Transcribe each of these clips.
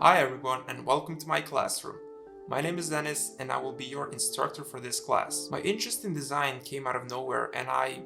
Hi everyone and welcome to my classroom. My name is Ennis and I will be your instructor for this class. My interest in design came out of nowhere and I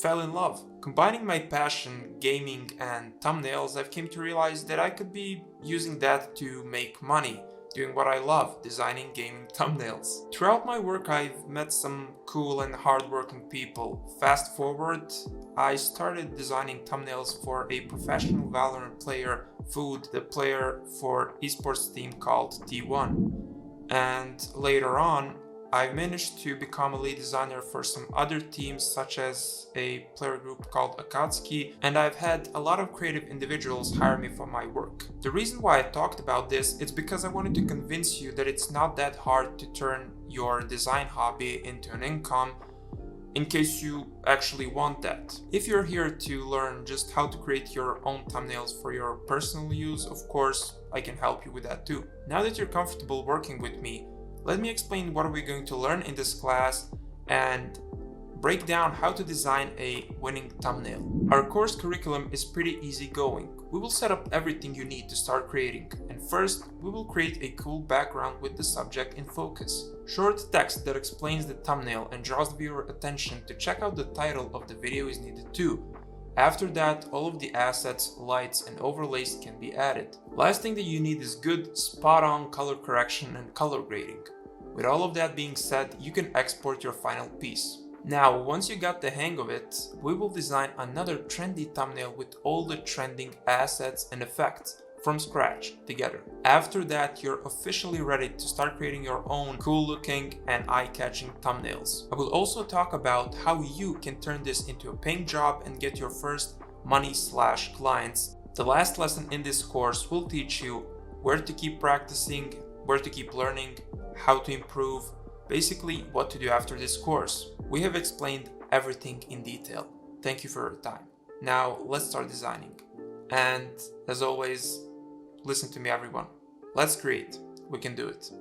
fell in love. Combining my passion, gaming and thumbnails, I've came to realize that I could be using that to make money, doing what I love, designing gaming thumbnails. Throughout my work I've met some cool and hardworking people. Fast forward, I started designing thumbnails for a professional Valorant player, Food, the player for esports team called T1. And later on, I managed to become a lead designer for some other teams such as a player group called Akatsuki, and I've had a lot of creative individuals hire me for my work. The reason why I talked about this is because I wanted to convince you that it's not that hard to turn your design hobby into an income, in case you actually want that. If you're here to learn just how to create your own thumbnails for your personal use, of course, I can help you with that too. Now that you're comfortable working with me, let me explain what we're going to learn in this class and break down how to design a winning thumbnail. Our course curriculum is pretty easygoing. We will set up everything you need to start creating, and first we will create a cool background with the subject in focus. Short text that explains the thumbnail and draws the viewer attention to check out the title of the video is needed too. After that, all of the assets, lights and overlays can be added. Last thing that you need is good, spot-on color correction and color grading. With all of that being said, you can export your final piece. Now, once you got the hang of it, we will design another trendy thumbnail with all the trending assets and effects from scratch together. After that, you're officially ready to start creating your own cool looking and eye-catching thumbnails. I will also talk about how you can turn this into a paying job and get your first money/clients. The last lesson in this course will teach you where to keep practicing, where to keep learning, how to improve, basically what to do after this course. We have explained everything in detail. Thank you for your time. Now let's start designing. And as always, listen to me everyone. Let's create. We can do it.